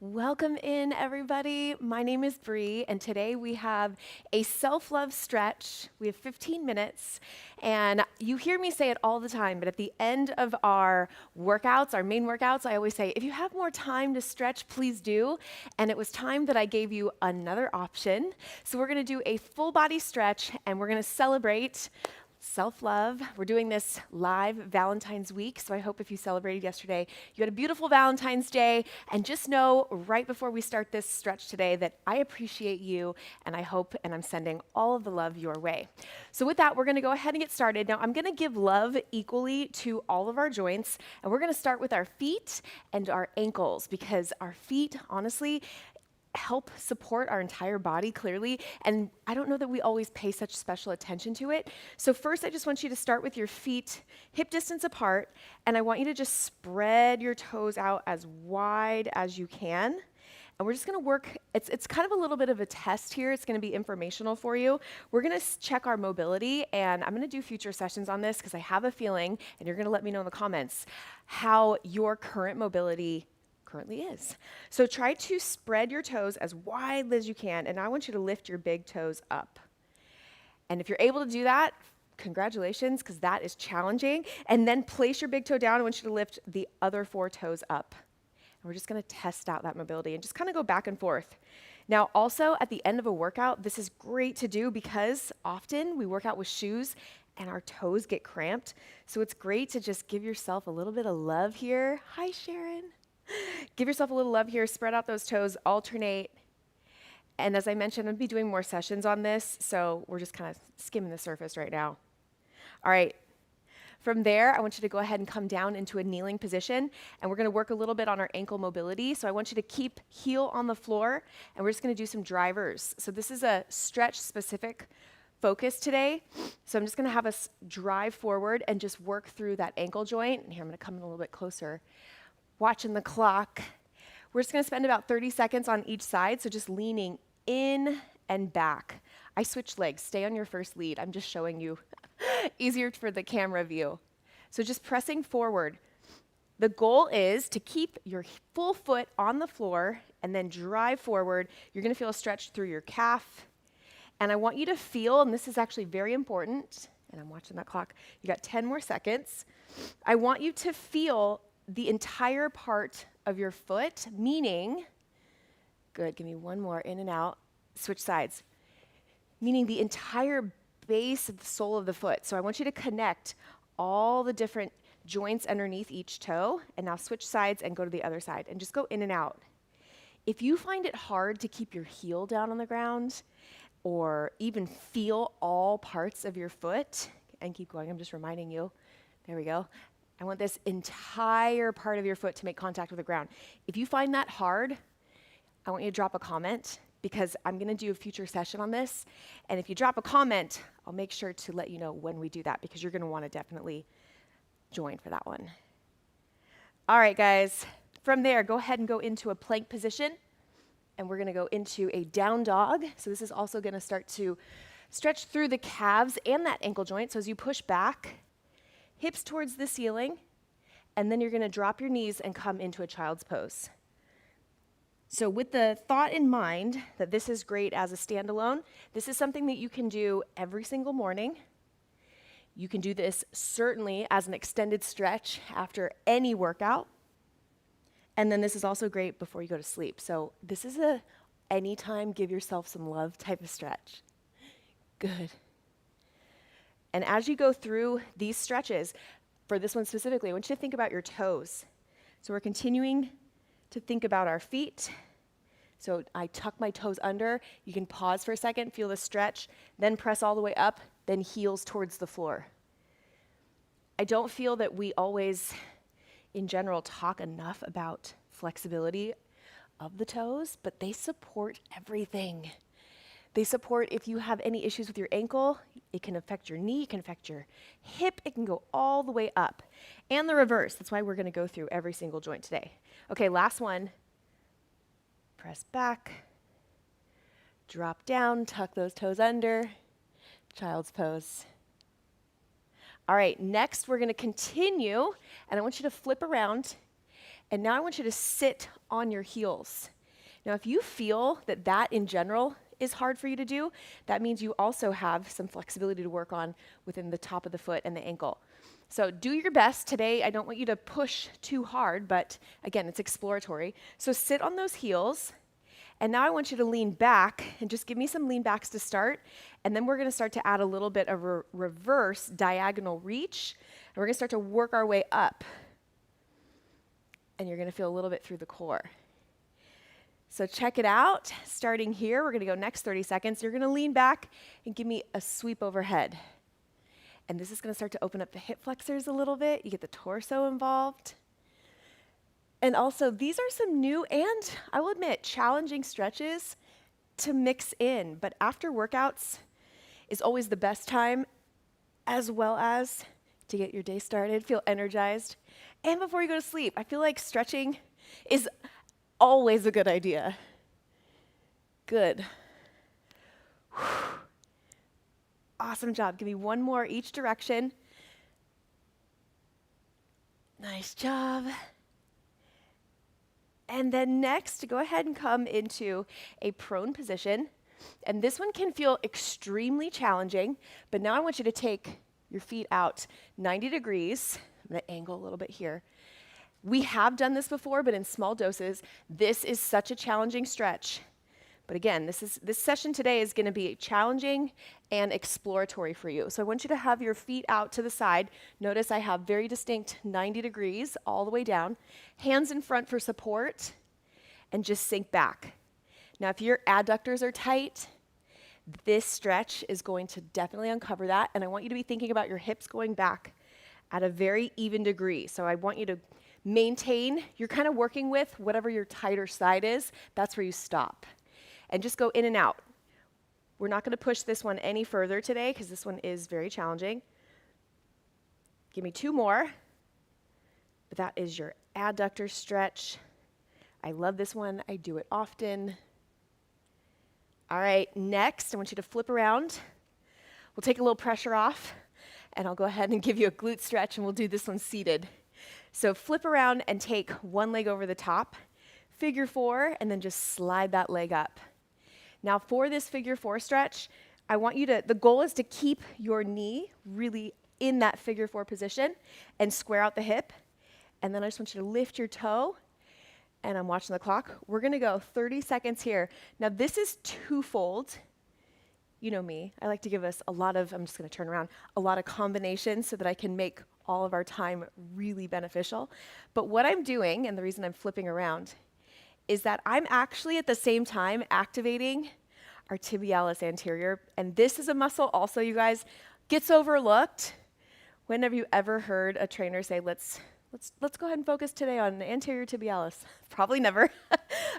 Welcome in, everybody. My name is Bree, and today we have a self-love stretch. We have 15 minutes, and you hear me say it all the time, but at the end of our workouts, our main workouts, I always say, if you have more time to stretch, please do. And it was time that I gave you another option. So we're gonna do a full body stretch, and we're gonna celebrate self-love. We're doing this live Valentine's week, so I hope if you celebrated yesterday, you had a beautiful Valentine's Day, and just know right before we start this stretch today that I appreciate you, and I hope and I'm sending all of the love your way. So with that, we're gonna go ahead and get started. Now, I'm gonna give love equally to all of our joints, and we're gonna start with our feet and our ankles, because our feet, honestly, help support our entire body clearly, and I don't know that we always pay such special attention to it. So first, I just want you to start with your feet hip distance apart, and I want you to just spread your toes out as wide as you can. And we're just gonna work, it's kind of a little bit of a test here. It's gonna be informational for you. We're gonna check our mobility, and I'm gonna do future sessions on this because I have a feeling, and you're gonna let me know in the comments, how your current mobility currently is. So try to spread your toes as wide as you can, and I want you to lift your big toes up. And if you're able to do that, congratulations, because that is challenging. And then place your big toe down. I want you to lift the other 4 toes up. And we're just gonna test out that mobility and just kind of go back and forth. Now, also at the end of a workout, this is great to do because often we work out with shoes and our toes get cramped. So it's great to just give yourself a little bit of love here. Hi, Sharon. Give yourself a little love here, spread out those toes, alternate. And as I mentioned, I'll be doing more sessions on this, so we're just kind of skimming the surface right now. All right, from there, I want you to go ahead and come down into a kneeling position, and we're gonna work a little bit on our ankle mobility. So I want you to keep heel on the floor, and we're just gonna do some drivers. So this is a stretch specific focus today. So I'm just gonna have us drive forward and just work through that ankle joint. And here, I'm gonna come in a little bit closer. Watching the clock. We're just gonna spend about 30 seconds on each side, so just leaning in and back. I switch legs, stay on your first lead. I'm just showing you, easier for the camera view. So just pressing forward. The goal is to keep your full foot on the floor and then drive forward. You're gonna feel a stretch through your calf. And I want you to feel, and this is actually very important, and I'm watching that clock, you got 10 more seconds. I want you to feel the entire part of your foot, meaning, good, give me one more, in and out, switch sides, meaning the entire base of the sole of the foot. So I want you to connect all the different joints underneath each toe, and now switch sides and go to the other side, and just go in and out. If you find it hard to keep your heel down on the ground, or even feel all parts of your foot, and keep going, I'm just reminding you, there we go. I want this entire part of your foot to make contact with the ground. If you find that hard, I want you to drop a comment because I'm gonna do a future session on this. And if you drop a comment, I'll make sure to let you know when we do that because you're gonna wanna definitely join for that one. All right, guys. From there, go ahead and go into a plank position, and we're gonna go into a down dog. So this is also gonna start to stretch through the calves and that ankle joint. So as you push back, hips towards the ceiling, and then you're gonna drop your knees and come into a child's pose. So with the thought in mind that this is great as a standalone, this is something that you can do every single morning. You can do this certainly as an extended stretch after any workout. And then this is also great before you go to sleep. So this is a anytime give yourself some love type of stretch. Good. And as you go through these stretches, for this one specifically, I want you to think about your toes. So we're continuing to think about our feet. So I tuck my toes under. You can pause for a second, feel the stretch, then press all the way up, then heels towards the floor. I don't feel that we always, in general, talk enough about flexibility of the toes, but they support everything. They support if you have any issues with your ankle, it can affect your knee, it can affect your hip, it can go all the way up. And the reverse, that's why we're gonna go through every single joint today. Okay, last one. Press back, drop down, tuck those toes under, child's pose. All right, next we're gonna continue, and I want you to flip around, And now I want you to sit on your heels. Now, if you feel that that in general is hard for you to do, that means you also have some flexibility to work on within the top of the foot and the ankle. So do your best today. I don't want you to push too hard, but again, it's exploratory. So sit on those heels. And now I want you to lean back and just give me some lean backs to start. And then we're going to start to add a little bit of a reverse diagonal reach. And we're going to start to work our way up. And you're going to feel a little bit through the core. So check it out. Starting here, we're going to go next 30 seconds. You're going to lean back and give me a sweep overhead. And this is going to start to open up the hip flexors a little bit. You get the torso involved. And also, these are some new and, I will admit, challenging stretches to mix in. But after workouts is always the best time, as well as to get your day started, feel energized. And before you go to sleep, I feel like stretching is always a good idea. Good. Whew. Awesome job. Give me one more each direction. Nice job. And then next, go ahead and come into a prone position. And this one can feel extremely challenging, but now I want you to take your feet out 90 degrees. I'm going to angle a little bit here. We have done this before, but in small doses. This is such a challenging stretch. But again, this session today is going to be challenging and exploratory for you. So I want you to have your feet out to the side. Notice I have very distinct 90 degrees all the way down. Hands in front for support, and just sink back. Now, if your adductors are tight, this stretch is going to definitely uncover that. And I want you to be thinking about your hips going back at a very even degree. So I want you to maintain, you're kind of working with whatever your tighter side is. That's where you stop. And just go in and out. We're not going to push this one any further today because this one is very challenging. Give me two more. But that is your adductor stretch. I love this one. I do it often. All right, next, I want you to flip around. We'll take a little pressure off, and I'll go ahead and give you a glute stretch, and we'll do this one seated. So flip around and take one leg over the top, figure four, and then just slide that leg up. Now for this figure four stretch, I want you to, the goal is to keep your knee really in that figure four position and square out the hip. And then I just want you to lift your toe, and I'm watching the clock. We're gonna go 30 seconds here. Now this is twofold. You know me, I like to give us a lot of, I'm just gonna turn around, a lot of combinations so that I can make all of our time really beneficial. But what I'm doing, and the reason I'm flipping around, is that I'm actually at the same time activating our tibialis anterior. And this is a muscle also, you guys, gets overlooked. When have you ever heard a trainer say, let's go ahead and focus today on anterior tibialis? Probably never.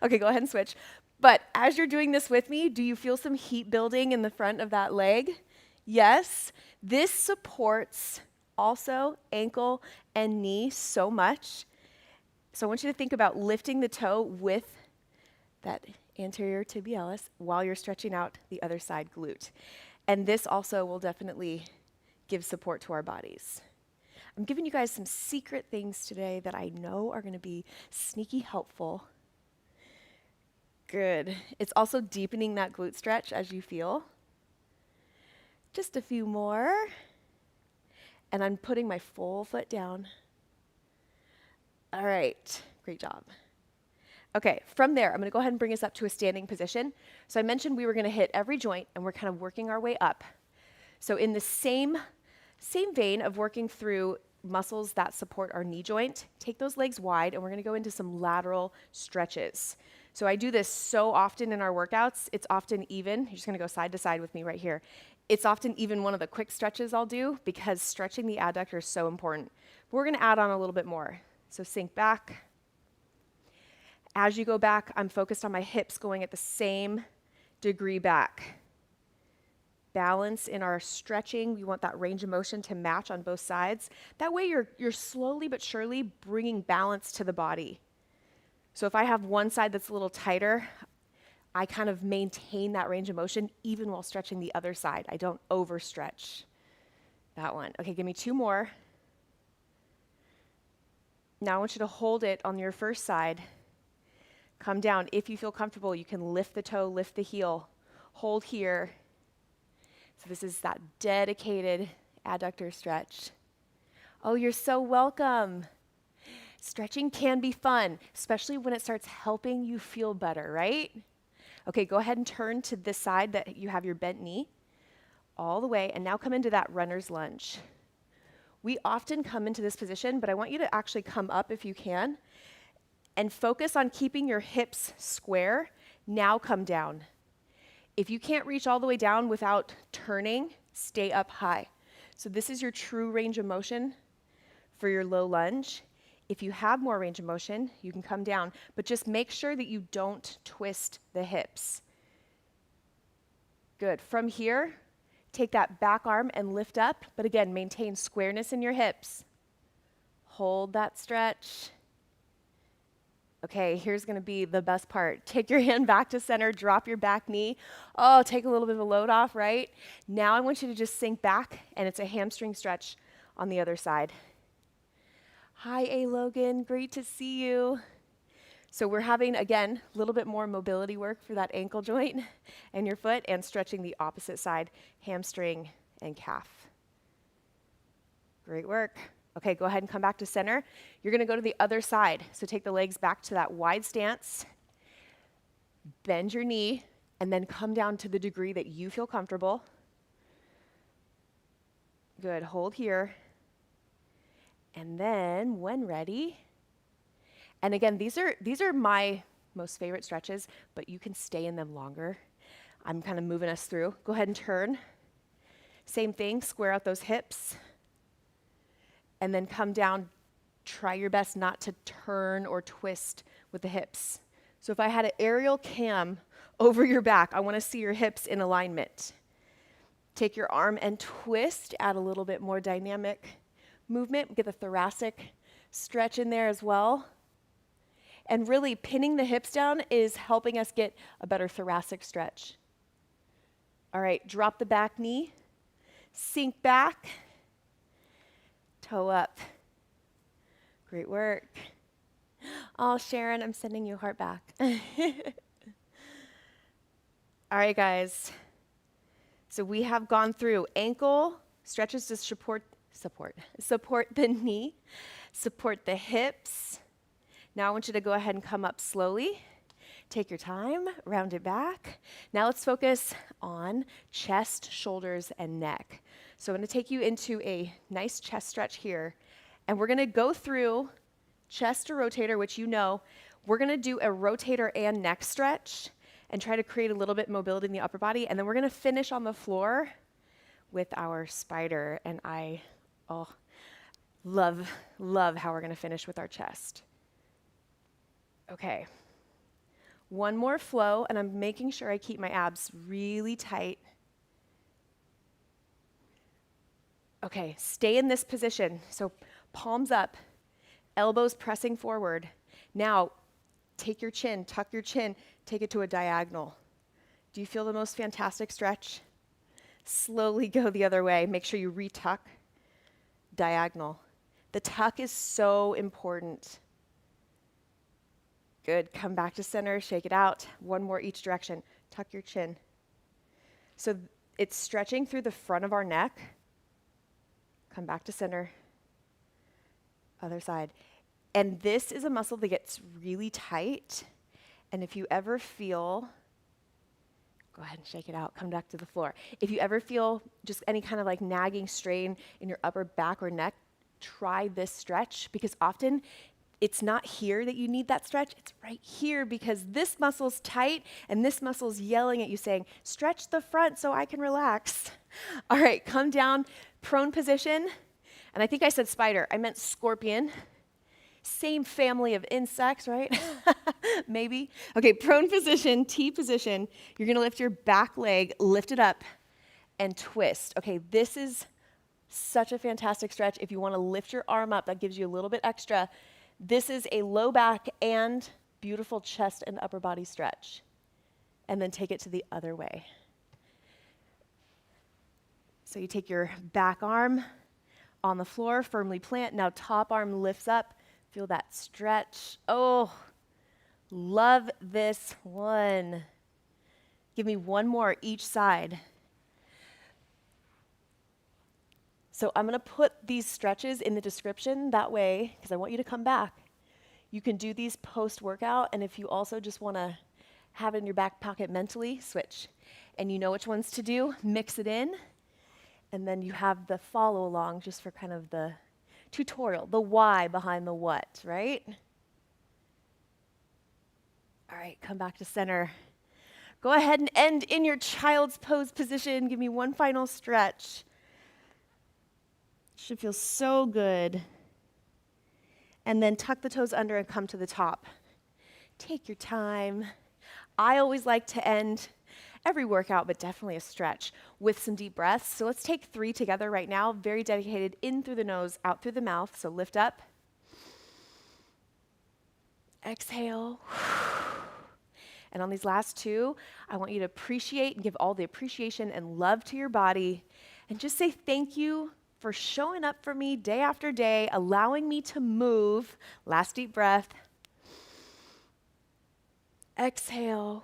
Okay, go ahead and switch. But as you're doing this with me, do you feel some heat building in the front of that leg? Yes. This supports also ankle and knee so much. So I want you to think about lifting the toe with that anterior tibialis while you're stretching out the other side glute. And this also will definitely give support to our bodies. I'm giving you guys some secret things today that I know are going to be sneaky helpful. Good. It's also deepening that glute stretch as you feel. Just a few more. And I'm putting my full foot down. All right, great job. Okay, from there, I'm gonna go ahead and bring us up to a standing position. So I mentioned we were gonna hit every joint and we're kind of working our way up. So in the same vein of working through muscles that support our knee joint, take those legs wide and we're gonna go into some lateral stretches. So I do this so often in our workouts, it's often even, you're just gonna go side to side with me right here. It's often even one of the quick stretches I'll do because stretching the adductor is so important. But we're gonna add on a little bit more. So sink back. As you go back, I'm focused on my hips going at the same degree back. Balance in our stretching. We want that range of motion to match on both sides. That way you're slowly but surely bringing balance to the body. So if I have one side that's a little tighter, I kind of maintain that range of motion even while stretching the other side. I don't overstretch that one. Okay, give me two more. Now I want you to hold it on your first side. Come down. If you feel comfortable, you can lift the toe, lift the heel. Hold here. So this is that dedicated adductor stretch. Oh, you're so welcome. Stretching can be fun, especially when it starts helping you feel better, right? Okay, go ahead and turn to this side that you have your bent knee all the way, and now come into that runner's lunge. We often come into this position, but I want you to actually come up if you can and focus on keeping your hips square. Now come down. If you can't reach all the way down without turning, stay up high. So this is your true range of motion for your low lunge. If you have more range of motion, you can come down, but just make sure that you don't twist the hips. Good. From here, take that back arm and lift up, but again, maintain squareness in your hips. Hold that stretch. Okay, here's going to be the best part. Take your hand back to center, drop your back knee. Oh, take a little bit of a load off, right? Now I want you to just sink back, and it's a hamstring stretch on the other side. Hi, A. Logan, great to see you. So we're having, again, a little bit more mobility work for that ankle joint and your foot, and stretching the opposite side, hamstring and calf. Great work. Okay, go ahead and come back to center. You're gonna go to the other side. So take the legs back to that wide stance, bend your knee, and then come down to the degree that you feel comfortable. Good, hold here. And then when ready, and again, these are my most favorite stretches, but you can stay in them longer. I'm kind of moving us through. Go ahead and turn. Same thing, square out those hips. And then come down. Try your best not to turn or twist with the hips. So if I had an aerial cam over your back, I want to see your hips in alignment. Take your arm and twist, add a little bit more dynamic movement. Get the thoracic stretch in there as well. And really pinning the hips down is helping us get a better thoracic stretch. All right, drop the back knee, sink back, toe up. Great work. Oh, Sharon, I'm sending you a heart back. All right, guys. So we have gone through ankle stretches to support the knee, support the hips. Now I want you to go ahead and come up slowly. Take your time, round it back. Now let's focus on chest, shoulders, and neck. So I'm going to take you into a nice chest stretch here. And we're going to go through chest to rotator, which you know. We're going to do a rotator and neck stretch and try to create a little bit of mobility in the upper body. And then we're going to finish on the floor with our spider. And I love how we're going to finish with our chest. Okay. One more flow, and I'm making sure I keep my abs really tight. Okay, stay in this position. So palms up, elbows pressing forward. Now, take your chin, tuck your chin, take it to a diagonal. Do you feel the most fantastic stretch? Slowly go the other way. Make sure you retuck, diagonal. The tuck is so important. Good, come back to center, shake it out. One more each direction. Tuck your chin. So it's stretching through the front of our neck. Come back to center. Other side. And this is a muscle that gets really tight. And if you ever feel, go ahead and shake it out, come back to the floor. If you ever feel just any kind of like nagging strain in your upper back or neck, try this stretch, because often it's not here that you need that stretch, it's right here, because this muscle's tight and this muscle's yelling at you saying, stretch the front so I can relax. All right, come down, prone position. And I think I said spider, I meant scorpion. Same family of insects, right? Maybe. Okay, prone position, T position. You're gonna lift your back leg, lift it up, and twist. Okay, this is such a fantastic stretch. If you wanna lift your arm up, that gives you a little bit extra. This is a low back and beautiful chest and upper body stretch. And then take it to the other way. So you take your back arm on the floor, firmly plant. Now top arm lifts up, Feel that stretch. Oh, love this one. Give me one more each side. So I'm going to put these stretches in the description that way, because I want you to come back. You can do these post-workout, and if you also just want to have it in your back pocket mentally, switch. And you know which ones to do, mix it in, and then you have the follow along just for kind of the tutorial, the why behind the what, right? All right, come back to center. Go ahead and end in your child's pose position. Give me one final stretch. Should feel so good. And then tuck the toes under and come to the top. Take your time. I always like to end every workout, but definitely a stretch, with some deep breaths. So let's take 3 together right now, very dedicated, in through the nose, out through the mouth. So lift up. Exhale. And on these last 2, I want you to appreciate and give all the appreciation and love to your body and just say thank you for showing up for me day after day, allowing me to move. Last deep breath. Exhale.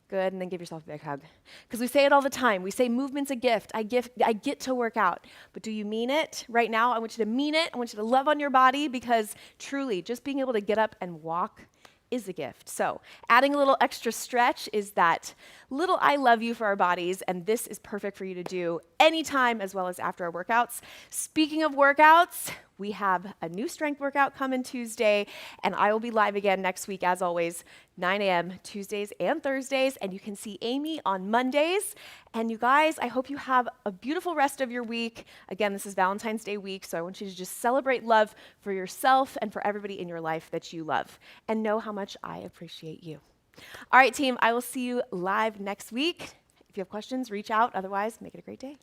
Good, and then give yourself a big hug. Because we say it all the time. We say movement's a gift. I get to work out. But do you mean it? Right now, I want you to mean it. I want you to love on your body, because truly, just being able to get up and walk is a gift. So adding a little extra stretch is that little I love you for our bodies, and this is perfect for you to do anytime as well as after our workouts. Speaking of workouts, we have a new strength workout coming Tuesday, and I will be live again next week, as always, 9 a.m. Tuesdays and Thursdays, and you can see Amy on Mondays. And you guys, I hope you have a beautiful rest of your week. Again, this is Valentine's Day week, so I want you to just celebrate love for yourself and for everybody in your life that you love, and know how much I appreciate you. All right, team, I will see you live next week. If you have questions, reach out. Otherwise, make it a great day.